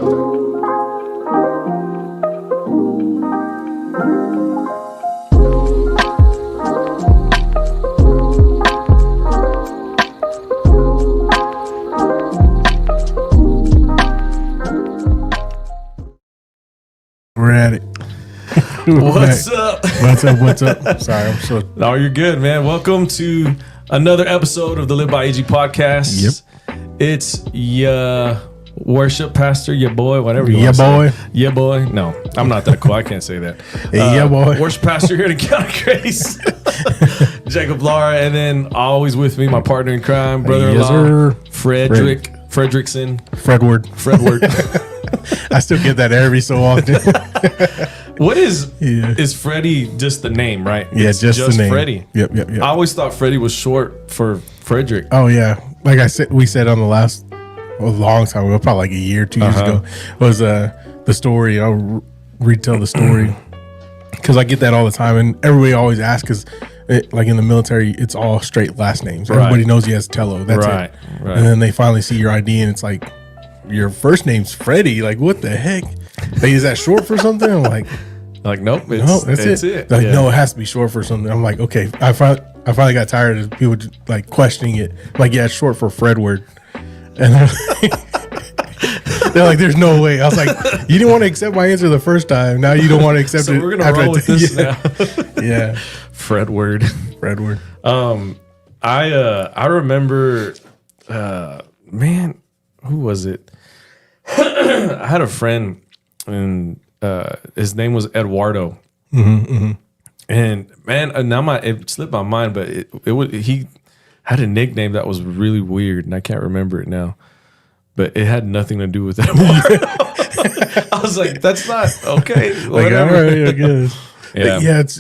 We're at it. What's up? What's up? Sorry, I'm so. No, you're good, man. Welcome to another episode of the Live by AG podcast. Yep. It's your worship pastor, your boy, whatever you Yeah, want to boy. say. Yeah, boy. No, I'm not that cool. I can't say that. Yeah, boy. Worship pastor here at Encounter Grace, Jacob Lara, and then always with me, my partner in crime, brother-in-law, Yes, sir. Fredrickson. Fredward. I still get that every so often. What is Freddie just the name, right? Yeah, It's just the name. Freddie. Yep. I always thought Freddie was short for Frederick. Oh yeah, like I said, we said on the last a long time ago, probably like a year, 2 years ago, was the story. I'll retell the story because I get that all the time, and everybody always asks because. Like in the military, it's all straight last names. Everybody knows he has Tello. That's Right. it. And then they finally see your ID, and it's like, your first name's Freddie. Like, what the heck? Like, is that short for something? I'm like, Nope. no, that's it. Like, no, it has to be short for something. I'm like, okay. I finally got tired of people like questioning it. Like, yeah, it's short for Fredward. And they're like, there's no way. I was like, you didn't want to accept my answer the first time. Now you don't want to accept it. So we're gonna roll with this now. Yeah. Fredward. I remember, man, who was it? I had a friend, and his name was Eduardo. And man, now it slipped my mind, but he had a nickname that was really weird, and I can't remember it now. But it had nothing to do with Eduardo. I was like, that's not okay. Like, Whatever. all right, I guess. Yeah. Yeah, it's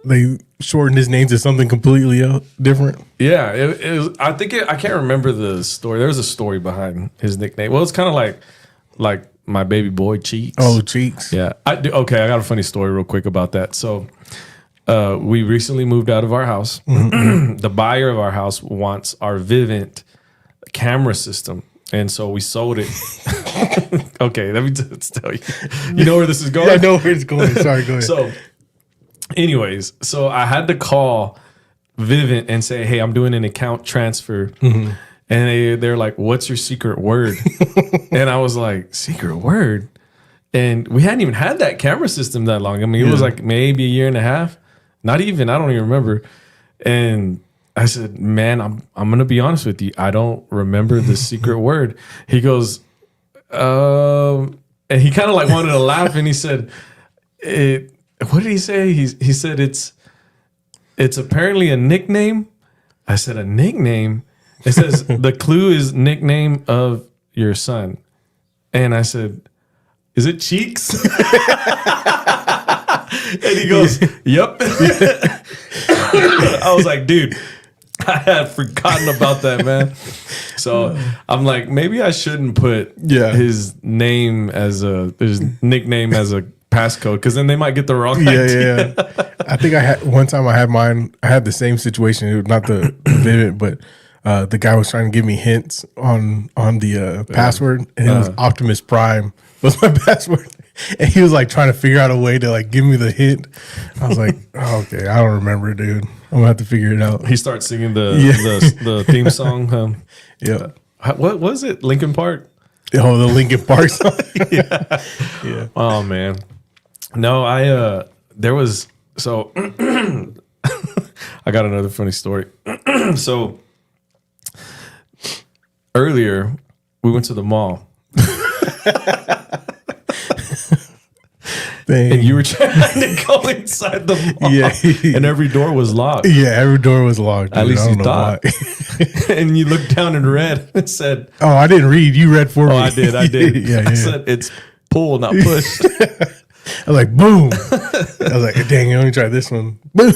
they shortened his name to something completely different. Yeah, it was. I can't remember the story. There's a story behind his nickname. Well, it's kind of like my baby boy Cheeks. Oh, Cheeks. Yeah. I got a funny story real quick about that. So, we recently moved out of our house. The buyer of our house wants our Vivint camera system. And so we sold it. Okay, let me tell you. You know where this is going? Yeah, I know where it's going. Sorry, go ahead. So, anyways, I had to call Vivint and say, hey, I'm doing an account transfer. And they're like, what's your secret word? And I was like, secret word? And we hadn't even had that camera system that long. I mean, it was like maybe a year and a half. Not even, I don't even remember. And I said, man, I'm going to be honest with you. I don't remember the secret word. He goes, and he kind of like wanted to laugh, and he said, what did he say? He said, it's apparently a nickname. I said, a nickname? It says, the clue is nickname of your son. And I said, is it Cheeks? And he goes, yep. I was like, dude, I had forgotten about that, man. So I'm like, maybe I shouldn't put his nickname as a passcode, because then they might get the wrong idea. Yeah. I think I had one time. I had the same situation. It was not the Vivint, but the guy was trying to give me hints on the password, and it was Optimus Prime was my password. And he was like trying to figure out a way to like give me the hint. I was like, oh, okay, I don't remember, dude. I'm gonna have to figure it out. He starts singing the theme song. Yeah. What was it? Linkin Park? Oh, the Linkin Park song. Yeah. Oh man. No, there was so I got another funny story. So earlier we went to the mall. And you were trying to go inside the mall. Yeah. And every door was locked. Yeah, every door was locked. Dude. At least I don't you know thought. why. And you looked down and read and said, oh, I didn't read. You read for me. oh, I did. Yeah. I said, it's pull, not push. I was like, boom. I was like, dang, let me try this one. Boom.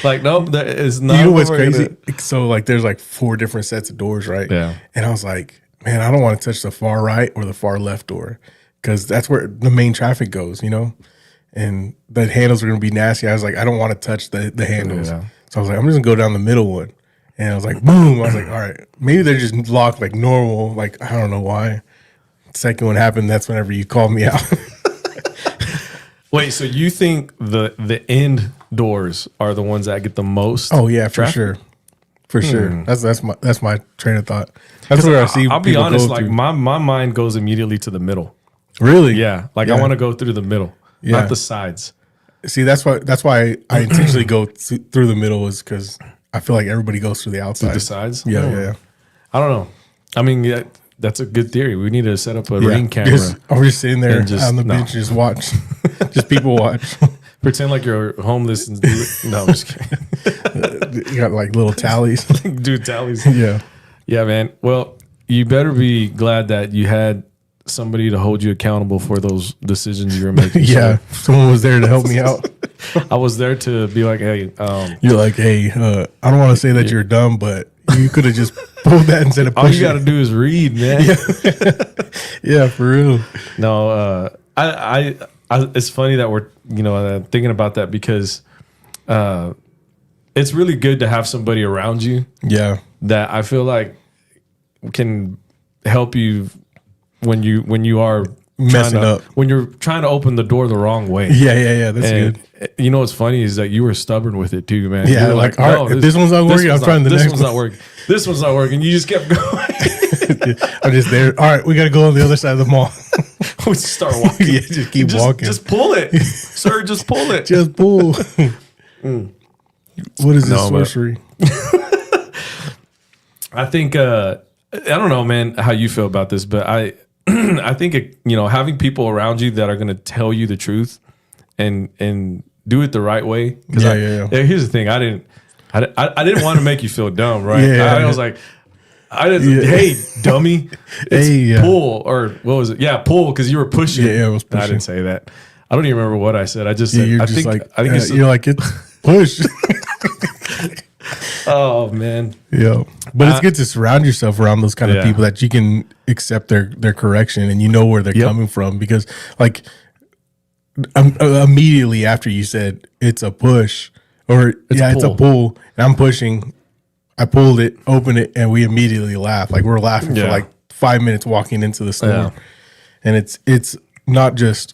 Like, nope, that is not. You know what's crazy? So, like, there's like 4 different sets of doors, right? Yeah. And I was like, man, I don't want to touch the far right or the far left door, because that's where the main traffic goes, you know? And the handles are going to be nasty. I was like, I don't want to touch the handles. Yeah. So I was like, I'm just going to go down the middle one. And I was like, boom. I was like, all right, maybe they're just locked like normal. Like, I don't know why. second one happened, that's whenever you called me out. Wait, so you think the end doors are the ones that get the most? Oh yeah, for traffic? sure. For sure. That's my train of thought. That's where I see I'll be people honest, go like to. my mind goes immediately to the middle. Really? Yeah. Like I want to go through the middle, Yeah. not the sides. See, that's why I intentionally go through the middle, is because I feel like everybody goes through the outside. The sides? Yeah, Hmm. yeah. I don't know. I mean, yeah, that's a good theory. We need to set up a Yeah. ring camera. I'm just sitting there And just- on the no. bench, just watch, just people watch. Pretend like you're homeless. And no, I'm just kidding. You got like little tallies. Do tallies. Yeah. Yeah, man. Well, you better be glad that you had somebody to hold you accountable for those decisions you were making. Yeah. Someone was there to help me out. So I was there to be like, hey, You're like, hey, I don't want to say that you're dumb, but you could have just pulled that instead of all you pushing. got to do is read, man. Yeah, for real. No, I it's funny that we're thinking about that because it's really good to have somebody around you Yeah. that I feel like can help you when you are Messing up. when you're trying to open the door the wrong way. Yeah. That's And good. you know what's funny is that you were stubborn with it too, man. Yeah, You were like, all right, if this one's not working, I'm trying the this next one's one. not working. This one's not working. You just kept going. I'm just there. All right, we got to go on the other side of the mall. We start walking. Yeah, just keep walking. Just pull it, sir. Just pull it. Just pull. What is this No, but- sorcery? I think I don't know, man, how you feel about this, but I I think having people around you that are going to tell you the truth and do it the right way. Yeah. Here's the thing, I didn't want to make you feel dumb, right? Yeah. I was like, hey, dummy, it's Hey, pull, or what was it? Yeah, pull, because you were pushing. Yeah, I was I pushing. didn't say that. I don't even remember what I said. I just Yeah, said, you're I just think like, it's you're like, it's push. oh man. Yeah, but it's good to surround yourself around those kind of Yeah. people that you can accept their correction and you know where they're Yep. coming from, because like immediately after you said it's a push or it's a pull. pull and I'm pushing, I pulled it, opened it, and we immediately laughed. Like we're laughing for Yeah. like 5 minutes walking into the store, Yeah. and it's not just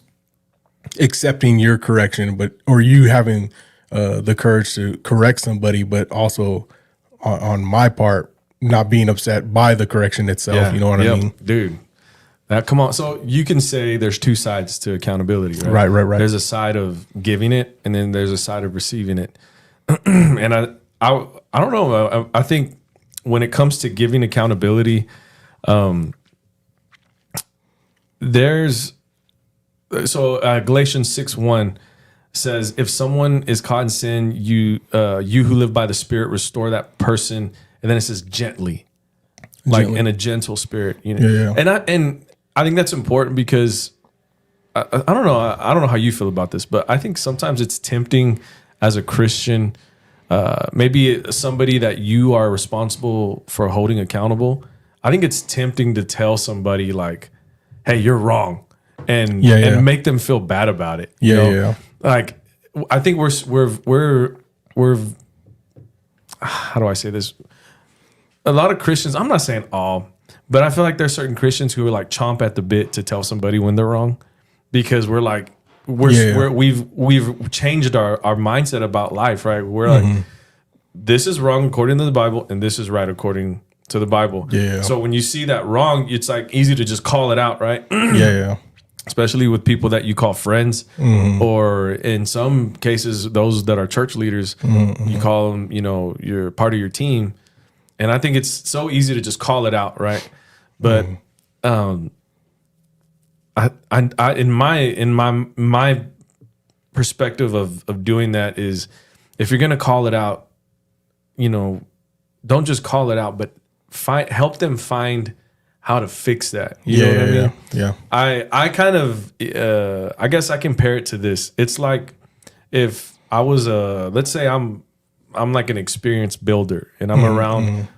accepting your correction, but or you having the courage to correct somebody, but also on my part, not being upset by the correction itself. You know what I mean? Dude. Come on. So you can say there's two sides to accountability, right? Right. There's a side of giving it, and then there's a side of receiving it. And I don't know. I think when it comes to giving accountability, there's Galatians 6:1 says, if someone is caught in sin, you who live by the Spirit restore that person. And then it says gently, like in a gentle spirit. You know? Yeah. And I think that's important because I don't know. I don't know how you feel about this, but I think sometimes it's tempting as a Christian, maybe somebody that you are responsible for holding accountable. I think it's tempting to tell somebody like, "Hey, you're wrong," and make them feel bad about it. You know? Yeah. Like I think we're how do I say this? A lot of Christians, I'm not saying all, but I feel like there's certain Christians who are like chomp at the bit to tell somebody when they're wrong, because we're like we've changed our mindset about life, right? We're like, this is wrong according to the Bible, and this is right according to the Bible. Yeah. So when you see that wrong, it's like easy to just call it out, right? Yeah. Especially with people that you call friends, or in some cases, those that are church leaders, you call them, you're part of your team. And I think it's so easy to just call it out, right? But I in my perspective of doing that is, if you're gonna call it out, don't just call it out, but help them find how to fix that. You know what I mean? Yeah. I kind of I guess I compare it to this. It's like if I was let's say I'm like an experienced builder and I'm around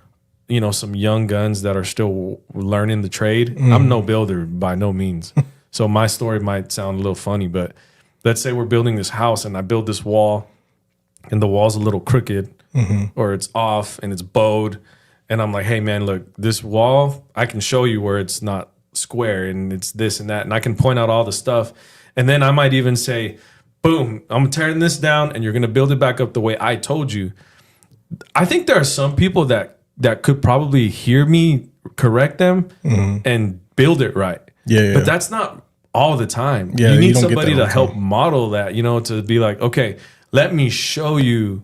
some young guns that are still learning the trade. I'm no builder by no means. So my story might sound a little funny, but let's say we're building this house and I build this wall and the wall's a little crooked or it's off and it's bowed. And I'm like, hey man, look, this wall, I can show you where it's not square and it's this and that, and I can point out all the stuff, and then I might even say, boom, I'm tearing this down and you're going to build it back up the way I told you. I think there are some people that could probably hear me correct them and build it right. Yeah. But that's not all the time. Yeah, you you need don't get somebody that all to the help time. model that, to be like, okay, let me show you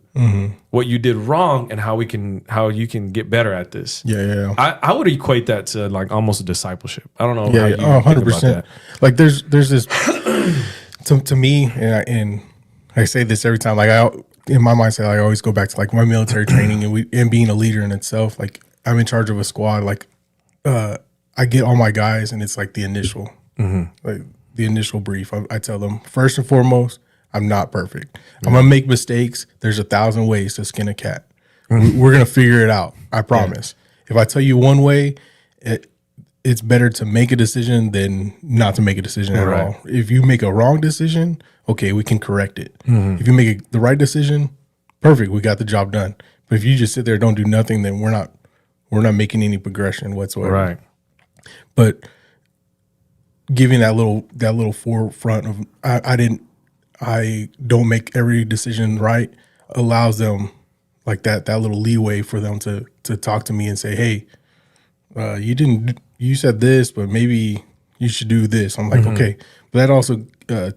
what you did wrong and how you can get better at this. Yeah. I would equate that to like almost a discipleship. I don't know how Yeah, you yeah. think about 100%. that. Like there's this to me, and I say this every time. Like in my mindset, I always go back to like my military training and being a leader in itself. Like I'm in charge of a squad. Like I get all my guys, and it's like the initial, like the initial brief. I tell them first and foremost, I'm not perfect. I'm gonna make mistakes. There's 1,000 ways to skin a cat. We're gonna figure it out. I promise. If I tell you one way, it's better to make a decision than not to make a decision at all. If you make a wrong decision, okay, we can correct it. If you make the right decision, perfect, we got the job done. But if you just sit there and don't do nothing, then we're not making any progression whatsoever. Right. But giving that little forefront of I don't make every decision right allows them like that little leeway for them to talk to me and say, hey, you said this, but maybe you should do this. I'm like, okay. But that also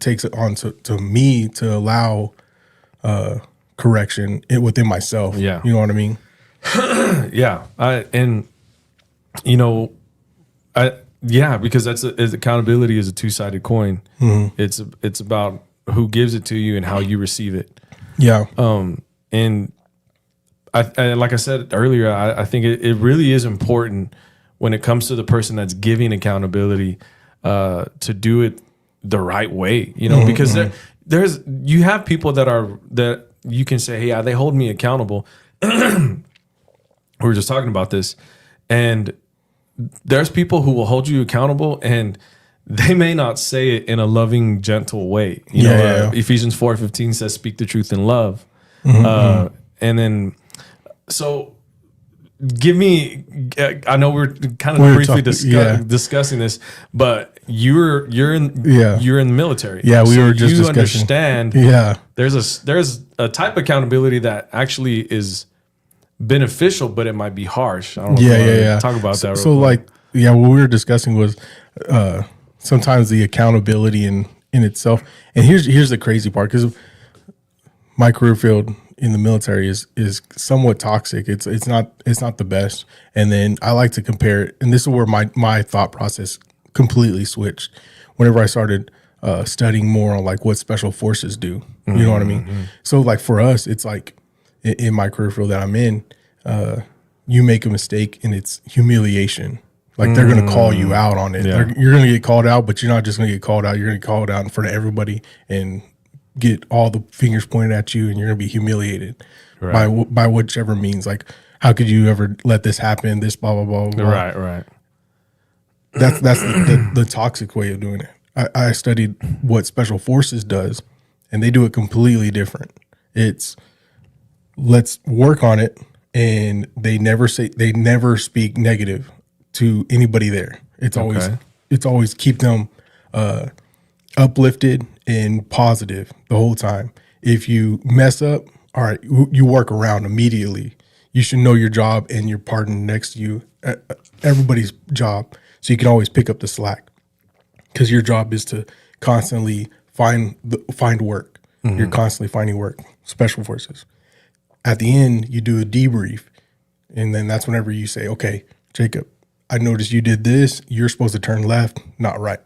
takes it on to me to allow correction within myself. Yeah. You know what I mean? Yeah. Because accountability is a two-sided coin. It's about who gives it to you and how you receive it. Yeah. And I like I said earlier, I think it really is important when it comes to the person that's giving accountability to do it the right way, because you have people that you can say, hey, they hold me accountable. We were just talking about this, and there's people who will hold you accountable and they may not say it in a loving, gentle way. Ephesians 4:15 says, speak the truth in love. And then, so give me, I know we're kind of briefly discussing this, but you're in the military. Yeah, we were just you discussing. Understand. Yeah. There's a type of accountability that actually is beneficial, but it might be harsh. I don't know if you wanna talk about that. So what we were discussing was sometimes the accountability in itself. And here's the crazy part, because my career field in the military is somewhat toxic. It's not the best. And then I like to compare it, and this is where my thought process completely switched whenever I started studying more on like what special forces do. You know what I mean? So like for us, it's like in my career field that I'm in, you make a mistake and it's humiliation. Like they're going to call you out on it. Yeah. You're going to get called out, but you're not just going to get called out. You're going to get called out in front of everybody and get all the fingers pointed at you, and you're going to be humiliated by whichever means. Like, how could you ever let this happen? This blah blah blah blah. Right. That's the toxic way of doing it. I studied what special forces does, and they do it completely different. It's let's work on it, and they never speak negative to anybody there. It's always keep them uplifted and positive the whole time. If you mess up, all right, you work around immediately. You should know your job and your partner next to you, everybody's job, so you can always pick up the slack, because your job is to constantly find work. You're constantly finding work. Special forces. At the end, you do a debrief, and then that's whenever you say, okay, Jacob, I noticed you did this. You're supposed to turn left, not right.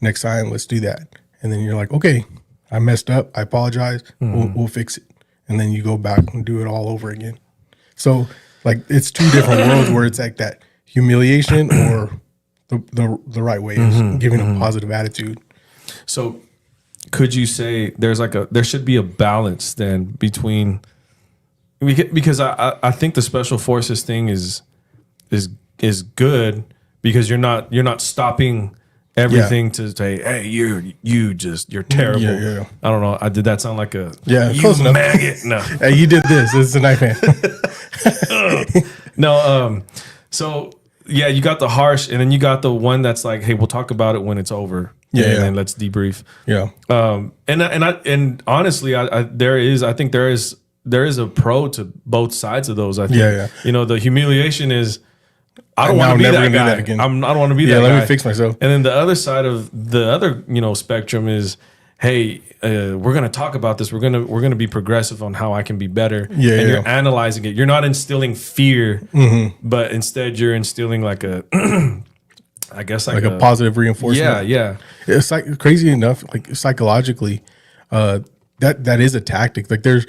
Next time, let's do that. And then you're like, okay, I messed up. I apologize. We'll fix it. And then you go back and do it all over again. So like it's two different worlds where it's like that humiliation or the right way is giving a positive attitude. So could you say there should be a balance then between, because I think the special forces thing is good, because you're not stopping everything to say, hey, you're terrible. Yeah. I don't know. Did that sound like a you close enough. maggot? No. Hey, you did this. It's a knife hand. No. So yeah, you got the harsh, and then you got the one that's like, hey, we'll talk about it when it's over. Yeah, and yeah. then let's debrief. Yeah. And honestly, I think there is a pro to both sides of those. I think, Yeah. you know, the humiliation is, I don't Now want to be I'm never that gonna do guy. that again. I don't want to be Yeah. that guy. Let me fix myself. And then the other side of the other, you know, spectrum is, hey, we're gonna talk about this. We're gonna be progressive on how I can be better. Yeah, and yeah. you're analyzing it. You're not instilling fear, but instead you're instilling like a, I guess Like a positive reinforcement. Yeah, yeah. It's like crazy enough, like psychologically, that is a tactic. Like there's,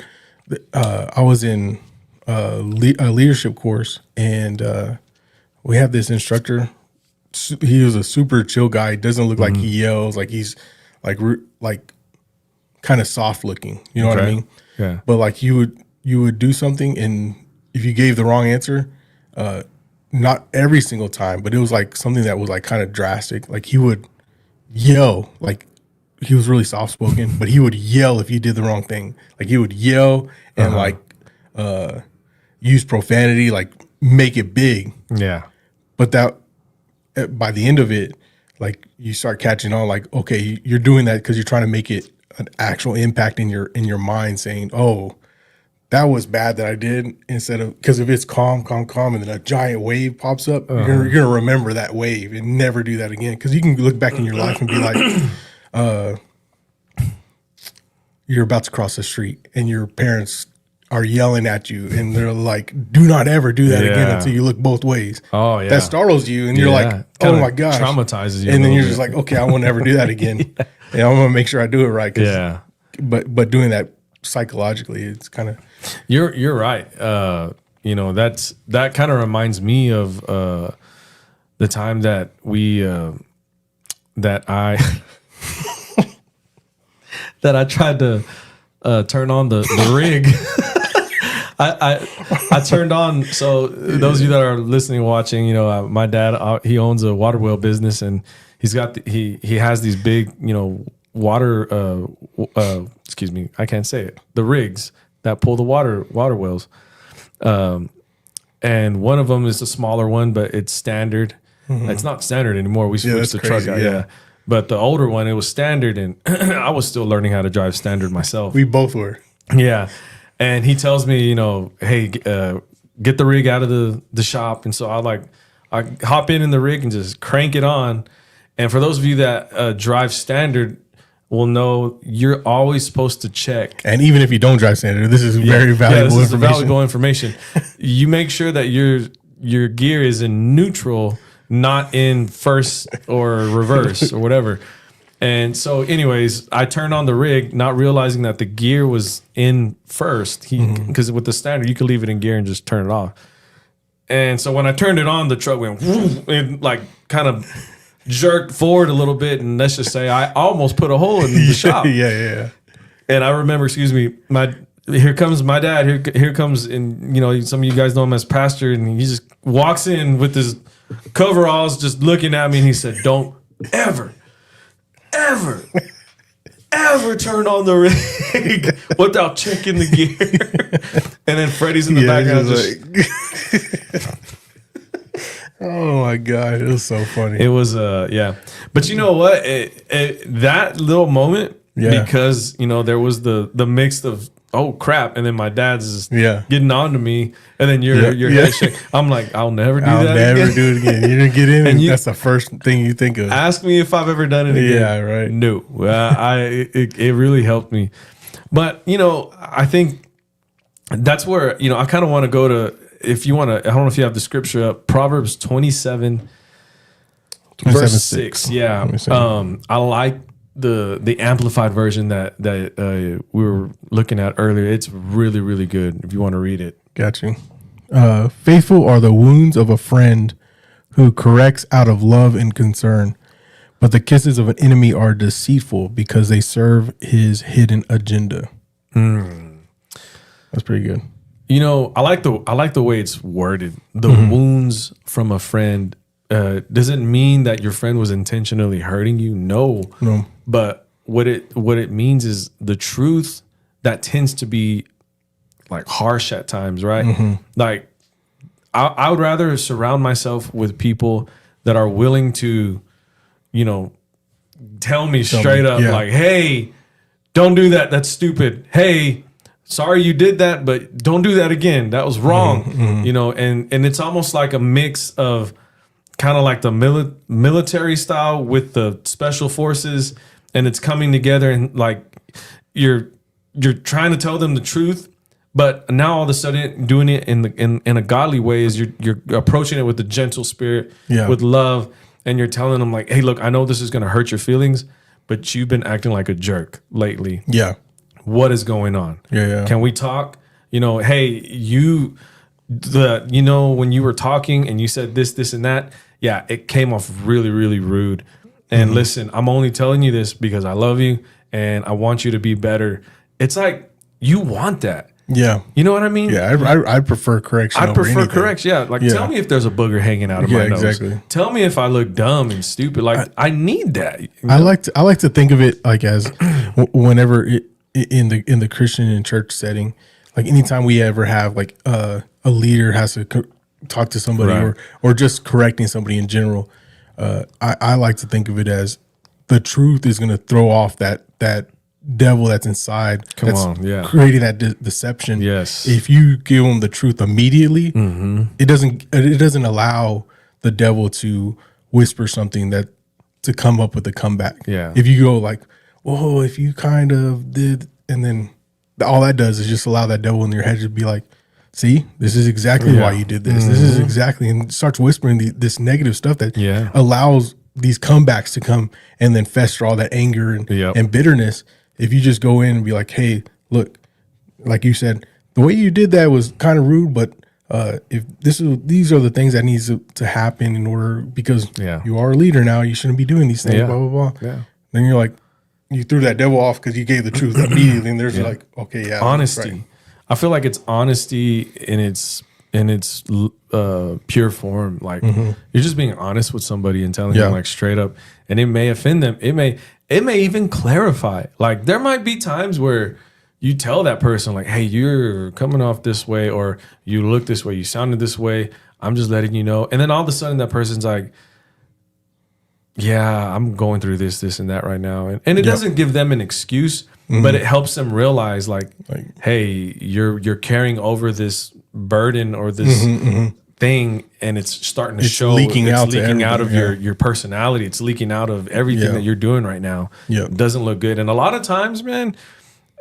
I was in a leadership course, and we have this instructor. He was a super chill guy. He doesn't look like he yells. Like he's like kind of soft looking. You know what I Okay. mean? Yeah. But like you would do something, and if you gave the wrong answer, not every single time, but it was like something that was like kind of drastic. Like he would yell, like he was really soft spoken, but he would yell if you did the wrong thing. Like he would yell and like use profanity, like make it big. Yeah. But that by the end of it, like you start catching on, like, okay, you're doing that because you're trying to make it an actual impact in your mind, saying, oh, that was bad that I did, instead of, because if it's calm, and then a giant wave pops up, you're gonna remember that wave and never do that again. Because you can look back in your life and be like, you're about to cross the street and your parents are yelling at you and they're like, do not ever do that again Yeah. until you look both ways. Oh, yeah. That startles you and you're Yeah. like, oh Kinda my gosh. traumatizes you a And then little you're bit. just like, okay, I won't ever do that again. And I'm gonna make sure I do it right. Yeah. But doing that psychologically, it's kind of, You're right. You know, that kind of reminds me of the time that that I that I tried to turn on the rig. I turned on. So those of you that are listening, watching, you know, my dad, he owns a water well business, and he's got he has these big, you know, water. Excuse me, I can't say it. The rigs that pull the water wells, and one of them is a smaller one, but it's standard. It's not standard anymore. We switched that's the truck crazy, out. yeah. Yeah. But the older one, it was standard, and I was still learning how to drive standard myself. we both were. Yeah. And he tells me, you know, hey, get the rig out of the shop. And so I hop in the rig and just crank it on. And for those of you that drive standard will know, you're always supposed to check. And even if you don't drive standard, this is very valuable this is information. valuable information. You make sure that your gear is in neutral, not in first or reverse or whatever. And so, anyways, I turned on the rig, not realizing that the gear was in first. Because with the standard, you could leave it in gear and just turn it off. And so when I turned it on, the truck went and like kind of jerked forward a little bit. And let's just say I almost put a hole in the shop. yeah. And I remember, excuse me, here comes my dad. Here comes, and you know, some of you guys know him as pastor, and he just walks in with his coveralls, just looking at me, and he said, "Don't ever turn on the rig without checking the gear." And then Freddie's in the background, just Oh my god, it was so funny. it was yeah. But you know what? That little moment, Yeah. because you know there was the mix of, oh crap, and then my dad's just Yeah. getting on to me, and then your Yeah. head shake. I'm like, I'll never do I'll that never again. do it again. You didn't get in, and you- that's the first thing you think of. Ask me if I've ever done it again. Yeah, right. No, it really helped me. But you know, I think that's where, you know, I kind of want to go to. If you want to, I don't know if you have the scripture up. Proverbs 27, verse 6. Yeah. 27. I like the amplified version that we were looking at earlier. It's really, really good. If you want to read it. Got you. Faithful are the wounds of a friend who corrects out of love and concern, but the kisses of an enemy are deceitful because they serve his hidden agenda. That's pretty good. You know, I like the way it's worded. The wounds from a friend. Does it mean that your friend was intentionally hurting you? No. But what it means is the truth that tends to be like harsh at times, right? Like I would rather surround myself with people that are willing to, tell me straight up, yeah. like, hey, don't do that. That's stupid. Hey, sorry you did that, but don't do that again. That was wrong. And it's almost like a mix of kind of like the military style with the special forces, and it's coming together, and like you're trying to tell them the truth, but now all of a sudden doing it in a godly way is you're approaching it with a gentle spirit, with love, and you're telling them like, hey, look, I know this is going to hurt your feelings, but you've been acting like a jerk lately. Yeah. What is going on? Yeah. Can we talk? Hey, when you were talking and you said this, and that, yeah, it came off really, really rude. And listen, I'm only telling you this because I love you and I want you to be better. It's like, you want that. Yeah. You know what I mean? Yeah. I prefer correction. I prefer anything. correction. Yeah. Like, tell me if there's a booger hanging out of my nose. Exactly. Tell me if I look dumb and stupid. Like, I need that. I like to think of it like as whenever in the Christian and church setting, like anytime we ever have like a leader has to talk to somebody or just correcting somebody in general, I like to think of it as the truth is going to throw off that devil that's inside, creating that deception. Yes. If you give them the truth immediately, it doesn't allow the devil to whisper something to come up with a comeback. Yeah. If you go like, whoa, if you kind of did, and then all that does is just allow that devil in your head to be like, see, this is exactly why you did this. This is exactly, and starts whispering this negative stuff that allows these comebacks to come and then fester all that anger and bitterness. If you just go in and be like, hey, look, like you said, the way you did that was kind of rude, but if these are the things that needs to happen in order, because you are a leader now, you shouldn't be doing these things, blah, blah, blah. Yeah. Then you're like, you threw that devil off because you gave the truth immediately, and there's like, okay, yeah. Honesty. Right. I feel like it's honesty in its pure form. Like, you're just being honest with somebody and telling them like straight up, and it may offend them. It may even clarify. Like, there might be times where you tell that person like, hey, you're coming off this way, or you look this way, you sounded this way. I'm just letting you know. And then all of a sudden that person's like, yeah, I'm going through this and that right now. And it doesn't give them an excuse, but it helps them realize like, hey, you're carrying over this burden or this thing, and it's starting to show. Leaking it's out leaking out of your personality. It's leaking out of everything that you're doing right now. Yeah. It doesn't look good. And a lot of times, man,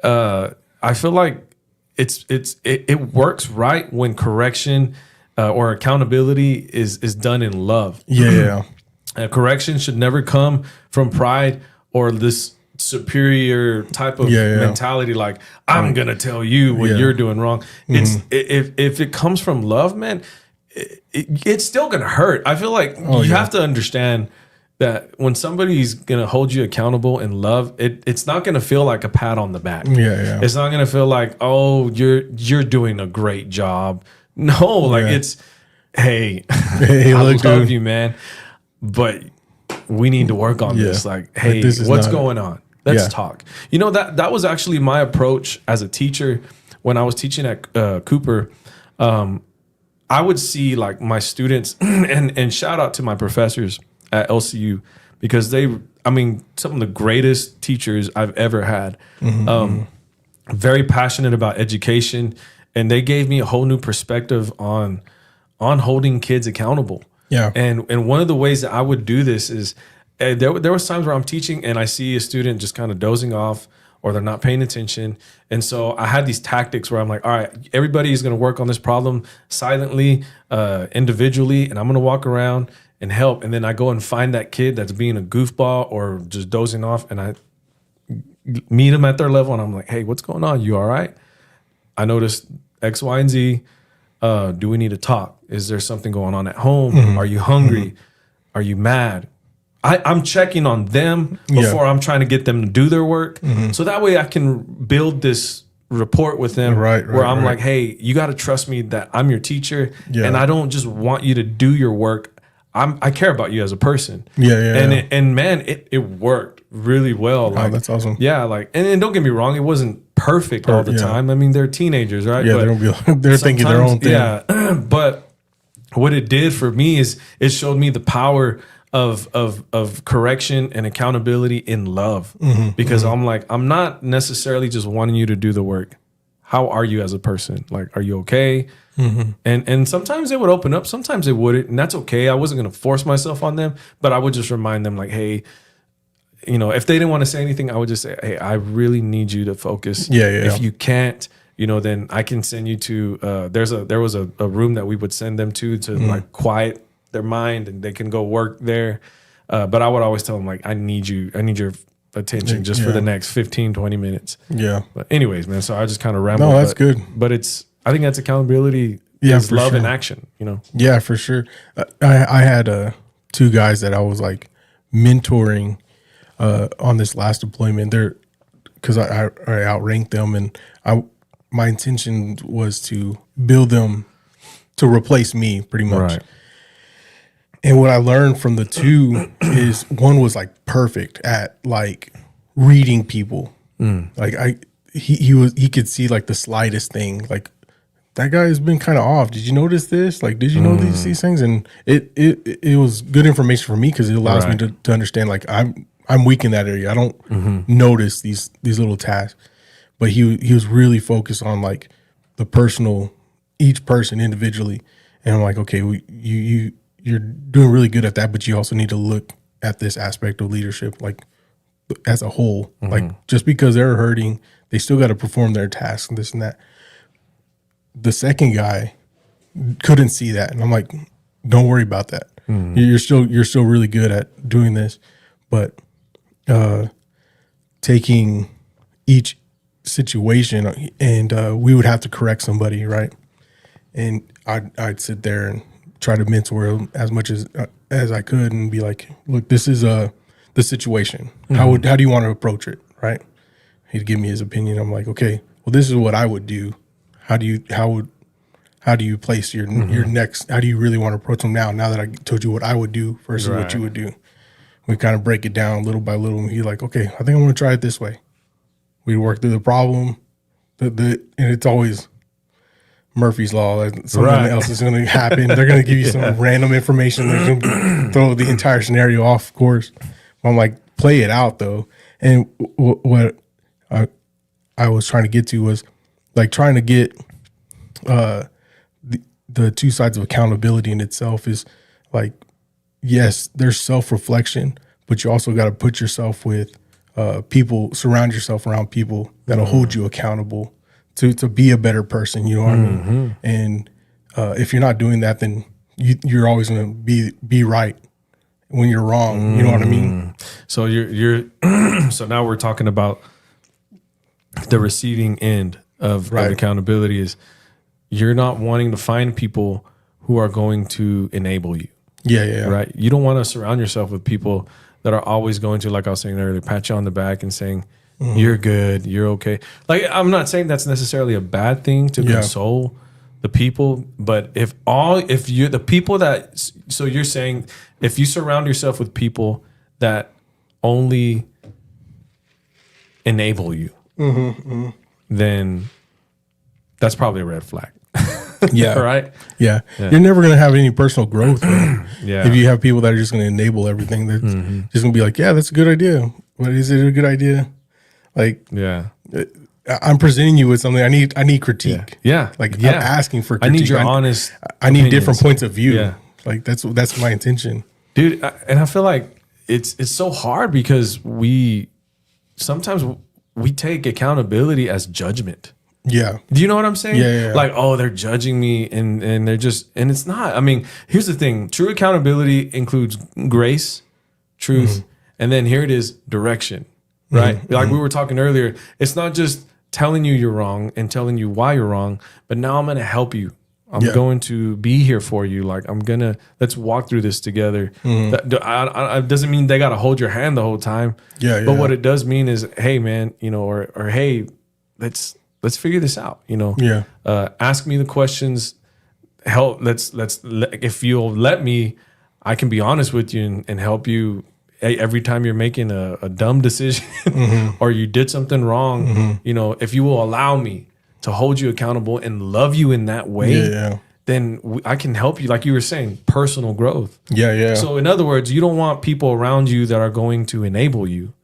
I feel like it works right when correction or accountability is done in love. Yeah. Correction should never come from pride or this superior type of mentality. Like, I'm gonna tell you what you're doing wrong. It's if it comes from love, man, it's still gonna hurt. I feel like you have to understand that when somebody's gonna hold you accountable in love, it's not gonna feel like a pat on the back. Yeah. It's not gonna feel like, oh, you're doing a great job. No, like it's, hey, I love you, man, but we need to work on this. Like, hey, what's going on? Let's talk. You know, that was actually my approach as a teacher when I was teaching at Cooper. I would see like my students and shout out to my professors at LCU, because some of the greatest teachers I've ever had. Very passionate about education, and they gave me a whole new perspective on holding kids accountable. Yeah. And one of the ways that I would do this is there was times where I'm teaching and I see a student just kind of dozing off or they're not paying attention. And so I had these tactics where I'm like, all right, everybody is going to work on this problem silently, individually, and I'm going to walk around and help. And then I go and find that kid that's being a goofball or just dozing off, and I meet them at their level and I'm like, hey, what's going on? You all right? I noticed X, Y, and Z. Do we need to talk? Is there something going on at home? Are you hungry? Are you mad? I'm checking on them before I'm trying to get them to do their work. So that way I can build this rapport with them where I'm like, hey, you got to trust me that I'm your teacher, and I don't just want you to do your work. I care about you as a person. And man, it worked really well. Like, that's awesome. Yeah, like, and don't get me wrong, it wasn't perfect all the time. I mean, they're teenagers, right? Yeah, they're thinking their own thing. Yeah, but what it did for me is it showed me the power of correction and accountability in love. Because I'm like, I'm not necessarily just wanting you to do the work. How are you as a person? Like, are you okay? And sometimes it would open up, sometimes it wouldn't, and that's okay. I wasn't going to force myself on them, but I would just remind them like, hey, you know, if they didn't want to say anything, I would just say, hey, I really need you to focus. If you can't, you know, then I can send you to, there was a room that we would send them to like quiet their mind and they can go work there. But I would always tell them like, I need your attention just for the next 15, 20 minutes. Yeah. But anyways, man, so I just kind of rambled. No, that's good. But I think that's accountability. Is love in action, you know? Yeah, for sure. I had 2 guys that I was like mentoring on this last deployment. They're, because I outranked them, and my intention was to build them to replace me pretty much. Right. And what I learned from the 2 is one was like perfect at like reading people. Like he could see like the slightest thing. Like, that guy has been kind of off. Did you notice this? Like, did you know these things? And it was good information for me because it allows me to understand like I'm weak in that area. I don't notice these little tasks. But he was really focused on like the personal, each person individually. And I'm like, okay, you're doing really good at that, but you also need to look at this aspect of leadership like as a whole. Like, just because they're hurting, they still got to perform their tasks and this and that. The second guy couldn't see that, and I'm like, don't worry about that. You're still really good at doing this, but taking each situation, and we would have to correct somebody, right? And I'd sit there and try to mentor him as much as I could, and be like, look, this is the situation. How do you want to approach it, right? He'd give me his opinion. I'm like, okay, well, this is what I would do. How do you place your next? How do you really want to approach them now that I told you what I would do versus what you would do? We kind of break it down little by little. And he's like, okay, I think I'm going to try it this way. We work through the problem, and it's always Murphy's Law. Something else is going to happen. They're going to give you some random information. They're going to throw the entire scenario off, of course. I'm like, play it out though. And what I was trying to get to was like trying to get the 2 sides of accountability in itself is like, yes, there's self-reflection, but you also got to put yourself with people, surround yourself around people that'll hold you accountable to be a better person. You know what I mean? And if you're not doing that, then you're always going to be right when you're wrong. You know what I mean? So you're so now we're talking about the receiving end of accountability is you're not wanting to find people who are going to enable you. Yeah. Right. You don't want to surround yourself with people that are always going to, like I was saying earlier, pat you on the back and saying, you're good, you're okay. Like, I'm not saying that's necessarily a bad thing to console the people, but if you're the people that, so you're saying if you surround yourself with people that only enable you, then that's probably a red flag. Right? Yeah. You're never going to have any personal growth. If you have people that are just going to enable everything, they're just going to be like, yeah, that's a good idea. But is it a good idea? Like, I'm presenting you with something. I need critique. Like, I'm asking for critique. I need your honest I need different points of view. Like, that's my intention. Dude, and I feel like it's so hard because sometimes we take accountability as judgment. Yeah. Do you know what I'm saying? Yeah. Like, oh, they're judging me and they're just, and it's not. I mean, here's the thing. True accountability includes grace, truth, and then here it is, direction, right? Like we were talking earlier, it's not just telling you you're wrong and telling you why you're wrong, but now I'm going to help you. I'm going to be here for you. Like, let's walk through this together. That doesn't mean they got to hold your hand the whole time. But what it does mean is, hey, man, you know, or hey, let's figure this out, you know. Ask me the questions. Help. If you'll let me, I can be honest with you and help you every time you're making a dumb decision or you did something wrong. You know, if you will allow me to hold you accountable and love you in that way, then I can help you. Like you were saying, personal growth. Yeah. So in other words, you don't want people around you that are going to enable you.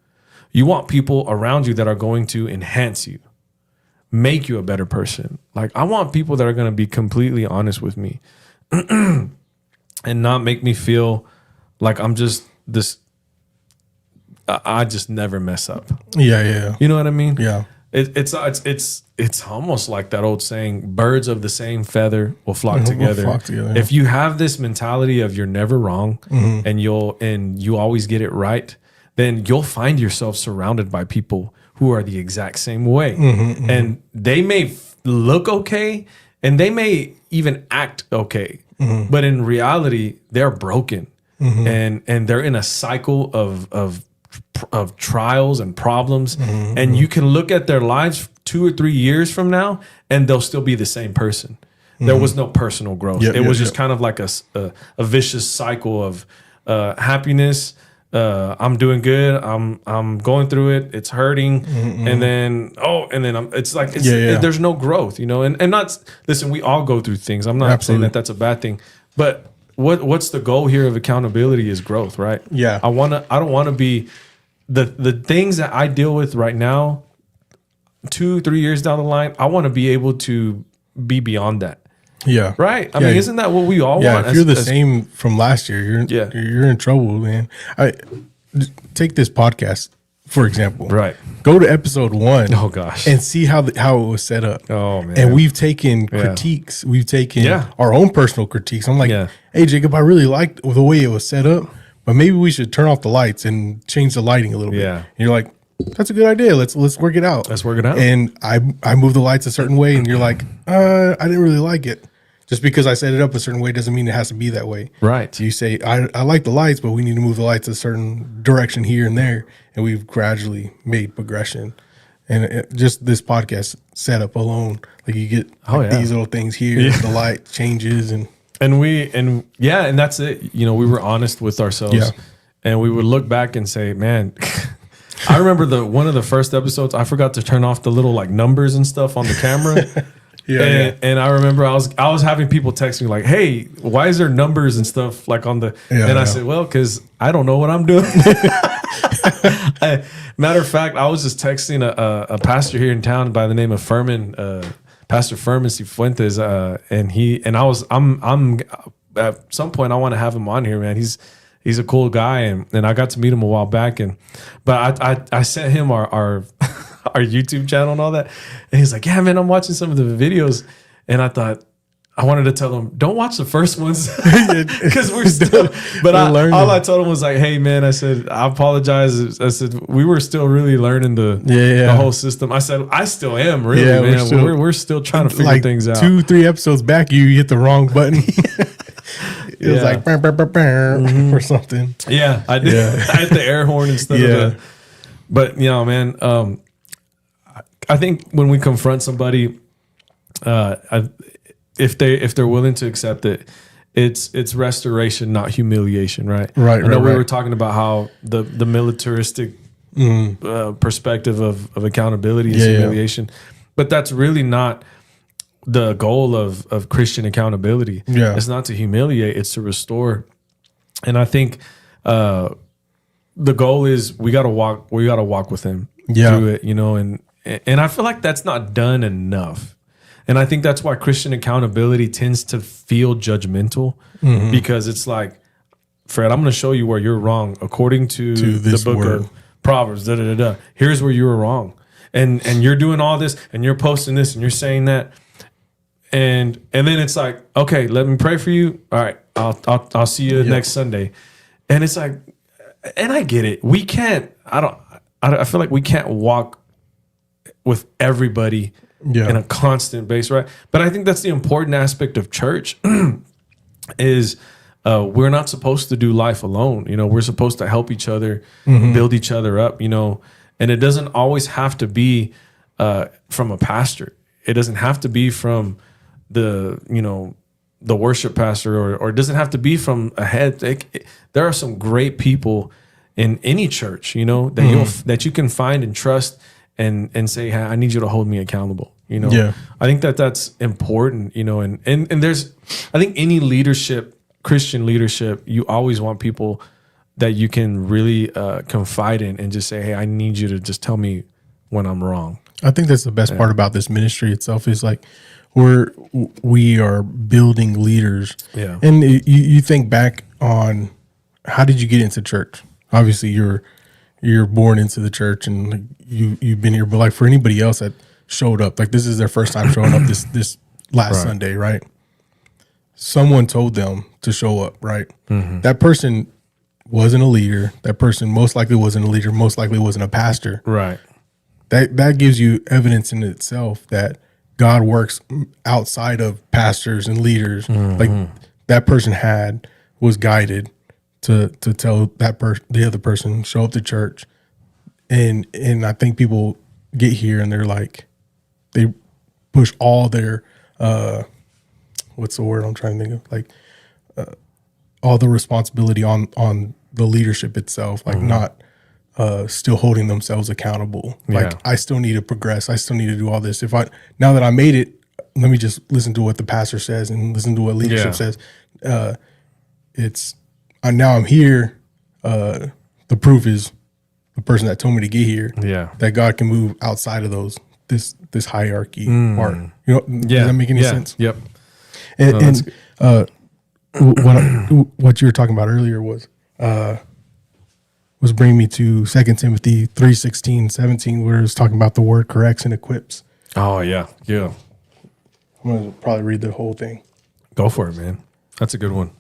You want people around you that are going to enhance you, make you a better person. Like I want people that are going to be completely honest with me and not make me feel like I'm just this. I just never mess up. Yeah. You know what I mean? Yeah. It's almost like that old saying, birds of the same feather will flock together. flock together, If you have this mentality of you're never wrong Mm-hmm. and you always get it right, then you'll find yourself surrounded by people who are the exact same way. Mm-hmm, And they may look okay and they may even act okay. Mm-hmm. But in reality, they're broken. And they're in a cycle of trials and problems, Mm-hmm, and you can look at their lives 2 or 3 years from now and they'll still be the same person. There was no personal growth. Yep, It was yep, just kind of like a vicious cycle of happiness. I'm doing good. I'm going through it. It's hurting, and then it's like there's no growth, you know. And not listen. We all go through things. I'm not saying that that's a bad thing, but what's the goal here of accountability is growth, right? Yeah. I don't want to be the things that I deal with right now. 2-3 years down the line, I want to be able to be beyond that. Yeah. Right. I mean, isn't that what we all want? If you're the same from last year, you're in trouble, man. Take this podcast for example. Right. Go to episode 1. Oh gosh. And see how it was set up. Oh man. And we've taken critiques. We've taken our own personal critiques. I'm like, hey Jacob, I really liked the way it was set up, but maybe we should turn off the lights and change the lighting a little bit. And you're like, that's a good idea. Let's work it out. Let's work it out. And I move the lights a certain way, and you're like, I didn't really like it. Just because I set it up a certain way doesn't mean it has to be that way. Right. You say, I like the lights, but we need to move the lights a certain direction here and there. And we've gradually made progression. And just this podcast setup alone, like you get these little things here, the light changes and that's it. You know, we were honest with ourselves and we would look back and say, man, I remember one of the first episodes, I forgot to turn off the little like numbers and stuff on the camera. And I remember I was having people text me like, hey, why is there numbers and stuff like on the, I said, well, cause I don't know what I'm doing. Matter of fact, I was just texting a pastor here in town by the name of Furman, Pastor Furman Cifuentes. I'm at some point I want to have him on here, man. He's a cool guy. And I got to meet him a while back but I sent him our our YouTube channel and all that. And he's like, yeah, man, I'm watching some of the videos. And I thought, I wanted to tell him, don't watch the first ones because we're still, but all I told him was like, hey man, I said, I apologize. I said, we were still really learning the whole system. I said, I still am really, man. We're still trying to figure things out. 2-3 episodes back, you hit the wrong button. It was like, or something. Yeah, I did. I hit the air horn instead of but you know, man, I think when we confront somebody, if they're willing to accept it, it's restoration, not humiliation, right? Right. I know we were talking about how the militaristic perspective of accountability is humiliation, but that's really not the goal of Christian accountability. Yeah, it's not to humiliate; it's to restore. And I think the goal is we got to walk with Him through it, you know, and I feel like that's not done enough. And I think that's why Christian accountability tends to feel judgmental because it's like, Fred, I'm going to show you where you're wrong according to the book of Proverbs. Here's where you were wrong. And you're doing all this and you're posting this and you're saying that. And then it's like, okay, let me pray for you. All right, I'll see you next Sunday. And it's like, and I get it. We can't, I feel like we can't walk with everybody in a constant base, right? But I think that's the important aspect of church is we're not supposed to do life alone. You know, we're supposed to help each other, build each other up, you know, and it doesn't always have to be from a pastor. It doesn't have to be from the worship pastor or it doesn't have to be from a head. There are some great people in any church, you know, that that you can find and trust and say, hey, I need you to hold me accountable. Yeah. I think that's important, and there's, I think any leadership, Christian leadership, you always want people that you can really confide in and just say, hey, I need you to just tell me when I'm wrong. I think that's the best part about this ministry itself is like we are building leaders. Yeah. And you think back on how did you get into church? Obviously you're born into the church and like, you've been here, but like for anybody else that showed up, like this is their first time showing up this last Sunday, right? Someone told them to show up, right? Mm-hmm. That person wasn't a leader. That person most likely wasn't a leader, most likely wasn't a pastor. Right. That gives you evidence in itself that God works outside of pastors and leaders. Like that person was guided to tell the other person, show up to church. And I think people get here and they're like, they push all their, what's the word I'm trying to think of? Like all the responsibility on the leadership itself, like not still holding themselves accountable. Like I still need to progress. I still need to do all this. Now that I made it, let me just listen to what the pastor says and listen to what leadership says. Now I'm here. The proof is the person that told me to get here. Yeah. That God can move outside of this hierarchy part. Does that make any sense? Yep. And what you were talking about earlier was bringing me to 2 Timothy 3:16-17, where it's talking about the word corrects and equips. Oh yeah. Yeah. I'm going to probably read the whole thing. Go for it, man. That's a good one.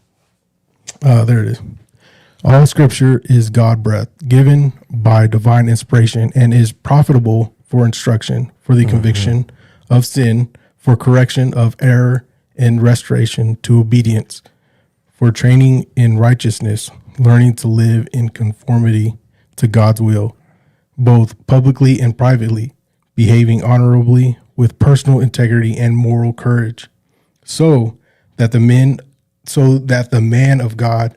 There it is. All scripture is God-breathed, given by divine inspiration, and is profitable for instruction, for the conviction of sin, for correction of error, and restoration to obedience, for training in righteousness, learning to live in conformity to God's will, both publicly and privately, behaving honorably with personal integrity and moral courage, so that the man of God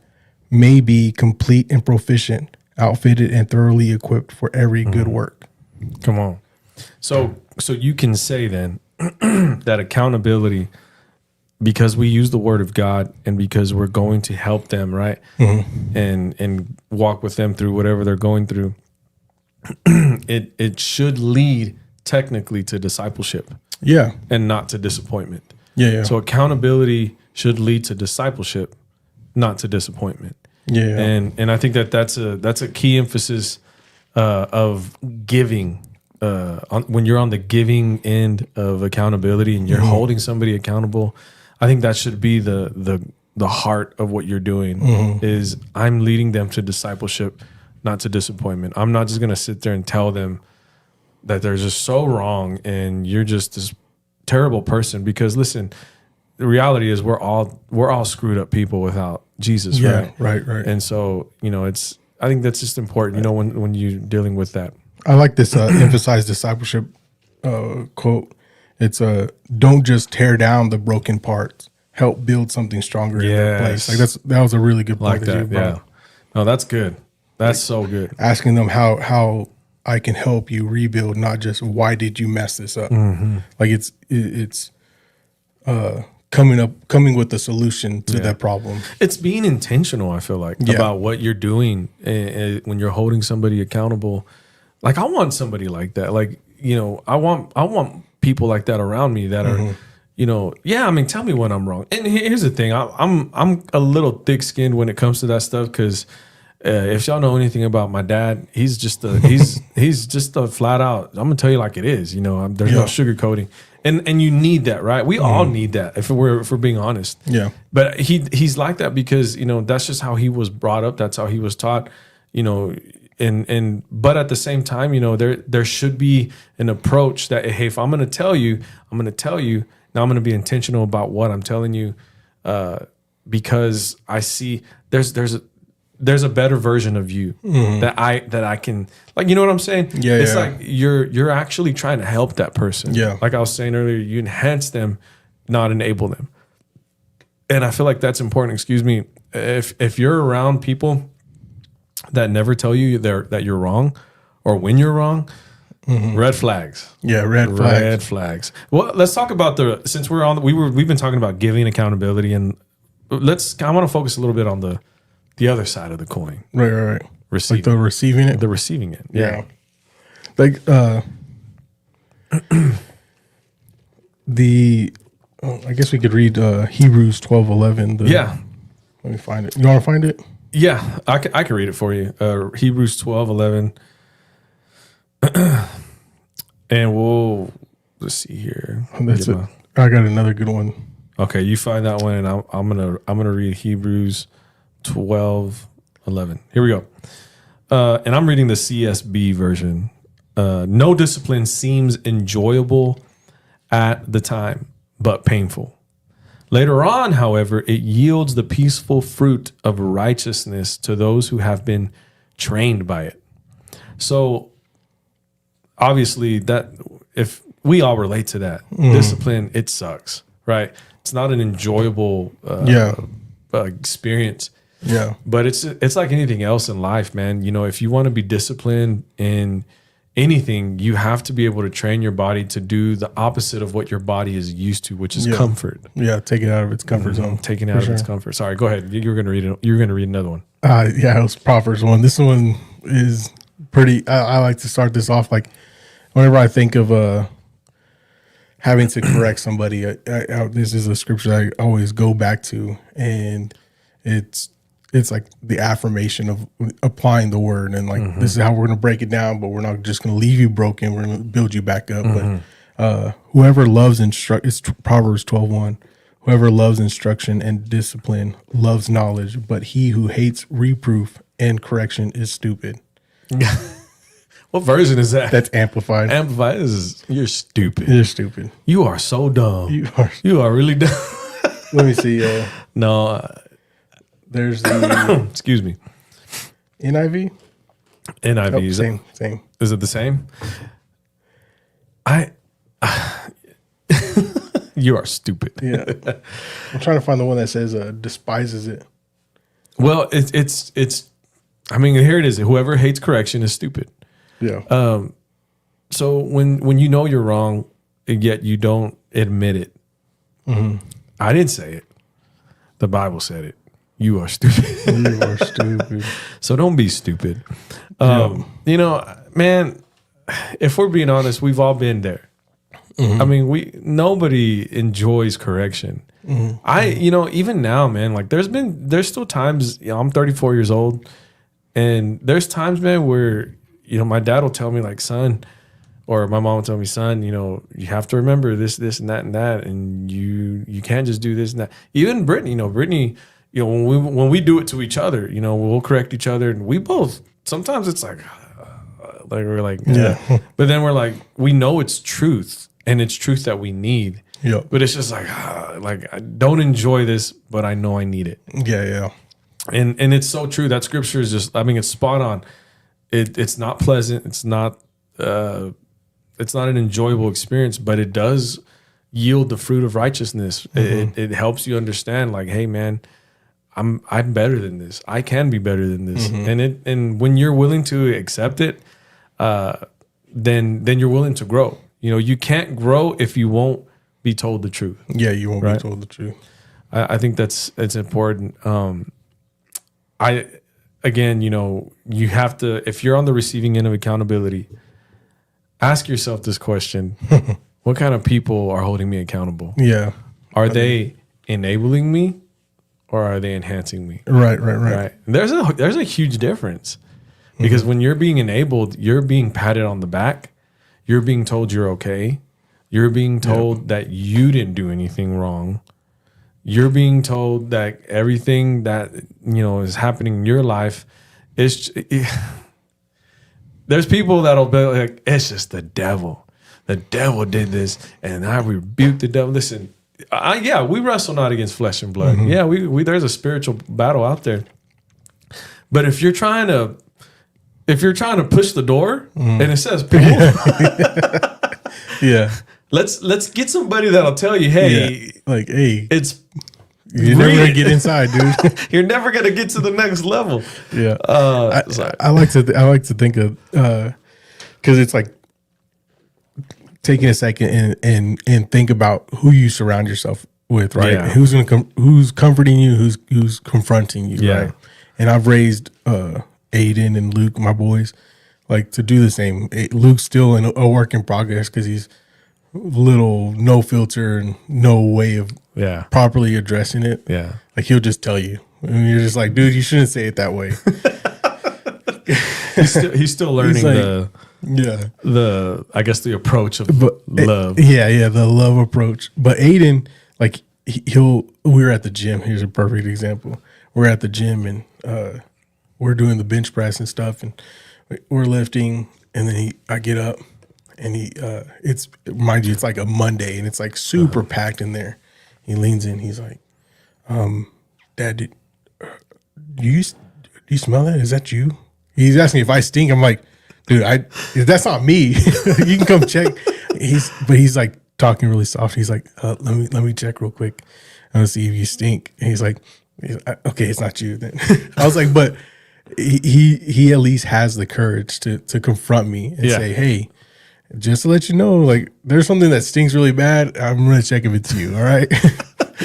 may be complete and proficient, outfitted and thoroughly equipped for every good work. Come on. So you can say then that accountability, because we use the word of God and because we're going to help them, right? And walk with them through whatever they're going through, it should lead technically to discipleship. Yeah. And not to disappointment. Yeah. So accountability should lead to discipleship, not to disappointment. Yeah. And I think that's a key emphasis of giving. When you're on the giving end of accountability and you're holding somebody accountable, I think that should be the heart of what you're doing. Is I'm leading them to discipleship, not to disappointment. I'm not just going to sit there and tell them that they're just so wrong and you're just this terrible person. Because listen, the reality is we're all screwed up people without Jesus, right? Right. And so, I think that's just important, when you're dealing with that. I like this emphasized discipleship quote. It's don't just tear down the broken parts, help build something stronger in their place. Like that was a really good point that you brought. Yeah. No, that's good. That's so good. Asking them how I can help you rebuild, not just why did you mess this up. Like it's coming with a solution to that problem. It's being intentional, I feel like, about what you're doing when you're holding somebody accountable. Like I want somebody like that. Like, I want people like that around me that are, tell me when I'm wrong. And here's the thing. I'm a little thick-skinned when it comes to that stuff because if y'all know anything about my dad, he's just a flat out, I'm going to tell you like it is. There's no sugarcoating. And you need that, right? We all need that if we're being honest. Yeah. But he's like that because, that's just how he was brought up. That's how he was taught, but at the same time, there should be an approach that, hey, if I'm going to tell you, I'm going to tell you. Now I'm going to be intentional about what I'm telling you, because I see there's a better version of you that I can, like, you know what I'm saying? Yeah. It's like you're actually trying to help that person. Yeah. Like I was saying earlier, you enhance them, not enable them. And I feel like that's important. Excuse me. If you're around people that never tell you that you're wrong or when you're wrong, Red flags. Yeah, red flags. Red flags. Well, let's talk about since we've been talking about giving accountability, and I want to focus a little bit on the other side of the coin. Right. Receiving. Like the receiving it. The receiving it. Yeah. Like I guess we could read Hebrews 12:11. Yeah. Let me find it. You want to find it? Yeah, I can read it for you. Hebrews 12:11. And let's see here. That's it. I got another good one. Okay, you find that one, and I'm gonna read Hebrews 12:11. Here we go. And I'm reading the CSB version. No discipline seems enjoyable at the time, but painful. Later on, however, it yields the peaceful fruit of righteousness to those who have been trained by it. So, obviously, that if we all relate to that, discipline, it sucks, right? It's not an enjoyable experience. Yeah. But it's like anything else in life, man. You know, if you want to be disciplined in anything, you have to be able to train your body to do the opposite of what your body is used to, which is comfort. Yeah, take it out of its comfort zone. Taking it out of its comfort. Sorry, go ahead. You were going to read it. You were going to read another one. Yeah, it was Proverbs 1. This one is pretty. I like to start this off like whenever I think of having to correct somebody. This is a scripture I always go back to, and it's like the affirmation of applying the word, and like this is how we're going to break it down, but we're not just going to leave you broken. We're going to build you back up. But whoever loves it's Proverbs 12:1. Whoever loves instruction and discipline loves knowledge, but he who hates reproof and correction is stupid. What version is that? That's amplified. Amplified is you're stupid. You're stupid. You are so dumb. You are really dumb. Let me see. No. There's the excuse me. NIV. NIV. Same. Is it the same? You are stupid. Yeah. I'm trying to find the one that says despises it. Well, it's. I mean, here it is. Whoever hates correction is stupid. Yeah. So when you know you're wrong, yet you don't admit it. I didn't say it. The Bible said it. You are stupid. You are stupid. So don't be stupid. You know, man, if we're being honest, we've all been there. I mean, nobody enjoys correction. Even now, man, like there's still times, I'm 34 years old, and there's times, man, where, my dad will tell me like, son, or my mom will tell me, son, you have to remember this, and that, and you can't just do this and that. Even Brittany, when we do it to each other, we'll correct each other, and we both, sometimes it's like we're like, yeah. But then we're like, we know it's truth, and it's truth that we need. Yeah. But it's just like I don't enjoy this, but I know I need it. Yeah. And it's so true. That scripture is just, it's spot on. It's not pleasant. It's not an enjoyable experience, but it does yield the fruit of righteousness. It helps you understand, like, hey, man, I'm better than this. I can be better than this. And when you're willing to accept it, then you're willing to grow. You can't grow if you won't be told the truth. Yeah, you won't be told the truth. I think it's important. You have to, if you're on the receiving end of accountability, ask yourself this question: what kind of people are holding me accountable? Yeah. Are they enabling me, or are they enhancing me? Right. There's a huge difference, because when you're being enabled, you're being patted on the back. You're being told you're okay. You're being told that you didn't do anything wrong. You're being told that everything that is happening in your life is. There's people that'll be like, it's just the devil. The devil did this, and I rebuke the devil. Listen, we wrestle not against flesh and blood. Yeah, we there's a spiritual battle out there. But if you're trying to push the door and it says pull, yeah. Let's get somebody that'll tell you, hey, it's you're never gonna get inside, dude. You're never gonna get to the next level. Yeah, I like to think of because it's like taking a second and think about who you surround yourself with, right? Yeah. Who's comforting you, who's confronting you, Yeah. right? And I've raised Aiden and Luke, my boys, like to do the same. Luke's still in a work in progress because he's little no filter and no way of Yeah. properly addressing it. Yeah. Like he'll just tell you, and you're just like, dude, you shouldn't say it that way. He's still learning like- Yeah. I guess the approach of But love. yeah, the love approach. But Aiden, like we were at the gym. Here's a perfect example. We're at the gym and we're doing the bench press and stuff, and we're lifting. And then I get up, and it's mind you, it's like a Monday, and it's like super packed in there. He leans in. He's like, "Dad, do you smell that? Is that you?" He's asking if I stink. I'm like, dude, that's not me. You can come check. He's like talking really soft. He's like, let me check real quick. I want to see if you stink. And he's like, okay, it's not you then. I was like, but he at least has the courage to confront me and say, hey, just to let you know, like there's something that stinks really bad. I'm gonna check if it's you. All right.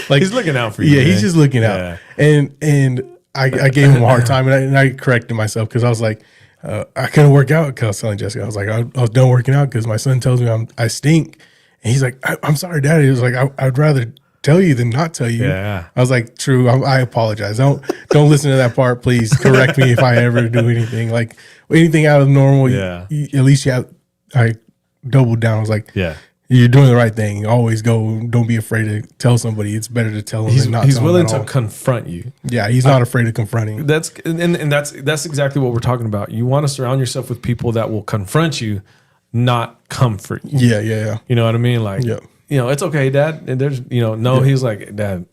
Like He's looking out for you. Yeah, man. he's just looking out. And I gave him a hard time, and I corrected myself because I was like, I couldn't work out. Because I was telling Jessica, I was like, I was done working out because my son tells me I stink, and he's like, I'm sorry, Daddy. He was like, I'd rather tell you than not tell you. Yeah. I was like, true. I apologize. Don't listen to that part. Please correct me if I ever do anything like anything out of normal. Yeah. At least I doubled down. I was like, Yeah. You're doing the right thing. Always go. Don't be afraid to tell somebody. It's better to tell them than not. He's tell them willing at to all. confront you. Yeah, he's not afraid of confronting. That's exactly what we're talking about. You want to surround yourself with people that will confront you, not comfort you. Yeah. You know what I mean? Like, Yeah. it's okay, Dad. And there's, no, he's like, Dad,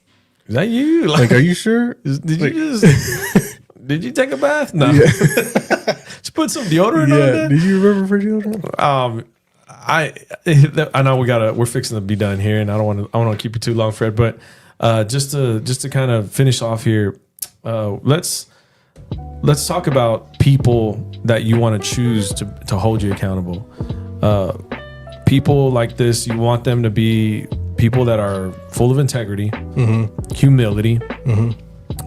is that you? Like, are you sure? Did you take a bath? No. Just put some deodorant on Yeah. there. Did you remember for deodorant? I know we're fixing to be done here, and I don't want to keep you too long, Fred. But just to kind of finish off here, let's talk about people that you want to choose to hold you accountable. People like this, you want them to be people that are full of integrity, humility.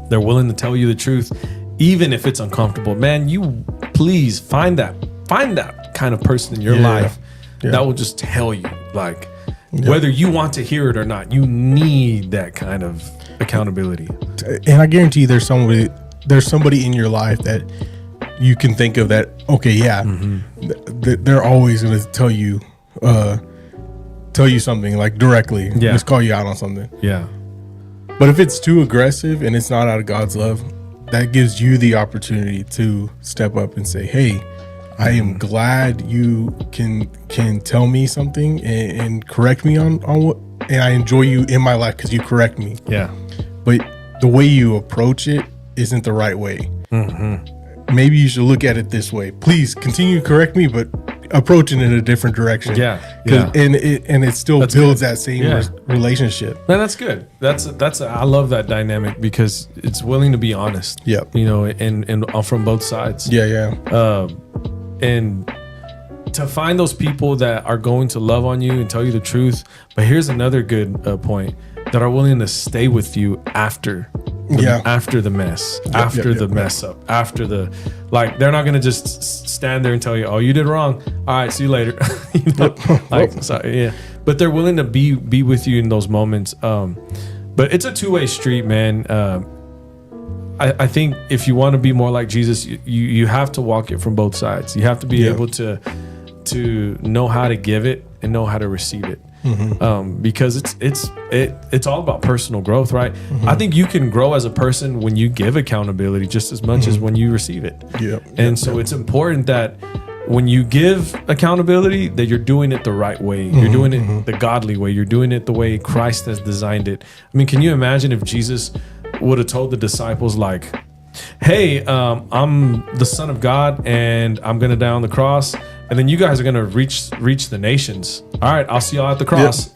They're willing to tell you the truth, even if it's uncomfortable. Man, you please find that kind of person in your life. Yeah. That will just tell you, like, whether you want to hear it or not, you need that kind of accountability. And I guarantee you there's somebody in your life that you can think of that, okay, yeah, they're always going to tell you something like directly, just call you out on something. Yeah. But if it's too aggressive and it's not out of God's love, that gives you the opportunity to step up and say, hey, I am glad you can tell me something and correct me on what, and I enjoy you in my life because you correct me. Yeah. But the way you approach it isn't the right way. Maybe you should look at it this way. Please continue to correct me, but approach it in a different direction. Yeah. And it still builds that same relationship. Man, that's good. I love that dynamic because it's willing to be honest. Yep. And from both sides. Yeah. And to find those people that are going to love on you and tell you the truth. But here's another good point, that are willing to stay with you after the mess, after the mess up, after they're not going to just stand there and tell you, oh, you did wrong. All right, see you later. Sorry. Yeah. But they're willing to be with you in those moments. But it's a two-way street, man. I think if you want to be more like Jesus, you have to walk it from both sides. You have to be able to know how to give it and know how to receive it. Because it's all about personal growth, right? I think you can grow as a person when you give accountability just as much as when you receive it. So it's important that when you give accountability, that you're doing it the right way. You're doing it the godly way. You're doing it the way Christ has designed it. I mean, can you imagine if Jesus would have told the disciples, like, hey, I'm the Son of God and I'm going to die on the cross, and then you guys are going to reach the nations. All right, I'll see y'all at the cross.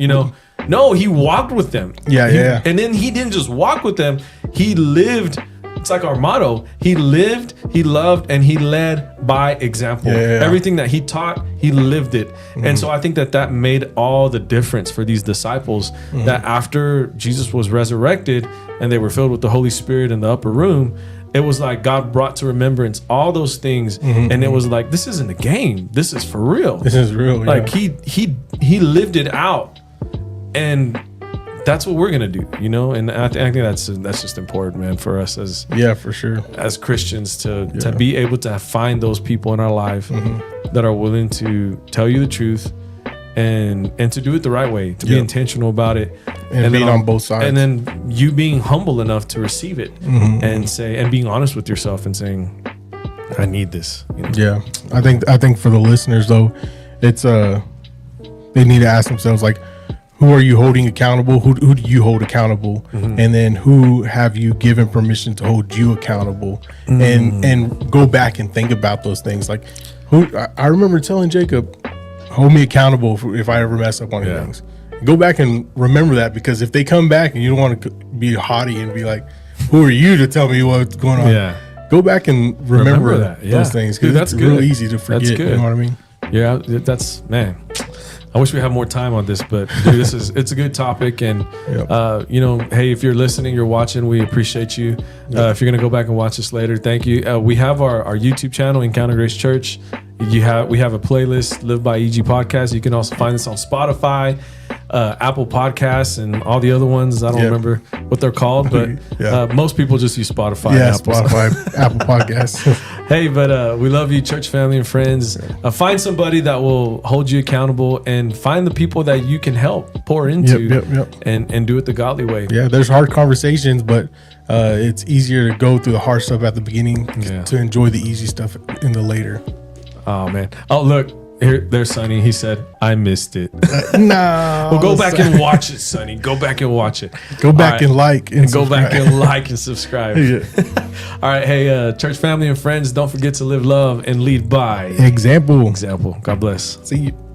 No, he walked with them. Yeah. And then he didn't just walk with them. He lived it's like our motto. He lived, he loved, and he led by example. Everything that he taught, he lived it. And so I think that made all the difference for these disciples, that after Jesus was resurrected and they were filled with the Holy Spirit in the upper room, it was like God brought to remembrance all those things, and it was like, this isn't a game. This is for real. This is real. Like he lived it out, and that's what we're gonna do, you know. And I think that's just important, man, for us as for sure, as Christians to be able to find those people in our life that are willing to tell you the truth and to do it the right way, to be intentional about it, and being on both sides, and then you being humble enough to receive it and say, and being honest with yourself and saying, I need this, you know? Yeah, I think for the listeners though, it's they need to ask themselves, like, who are you holding accountable? Who do you hold accountable? And then who have you given permission to hold you accountable? And go back and think about those things. Like, I remember telling Jacob, hold me accountable if I ever mess up on things. Go back and remember that, because if they come back and you don't want to be haughty and be like, who are you to tell me what's going on? Yeah. Go back and remember that. those things, because that's it's good. real easy to forget. That's good. You know what I mean? Yeah, that's, man. I wish we had more time on this, but dude, it's a good topic, and you know, hey, if you're listening, you're watching, we appreciate you. If you're gonna go back and watch this later, thank you. We have our YouTube channel, Encounter Grace Church. We have a playlist, Live by EG Podcast. You can also find this on Spotify, Apple Podcasts, and all the other ones. I don't remember what they're called, but most people just use Spotify. Yeah, Spotify, Apple Podcasts. Hey, but we love you, church family and friends. Find somebody that will hold you accountable, and find the people that you can help pour into and do it the godly way. Yeah, there's hard conversations, but it's easier to go through the hard stuff at the beginning to enjoy the easy stuff in the later. Oh, man. Oh, look. There's Sonny. He said, I missed it. No. Well, go back and watch it, Sonny. Go back and watch it. Go back and like. And go back and like and subscribe. All right. Hey, church family and friends, don't forget to live love and lead by example. God bless. See you.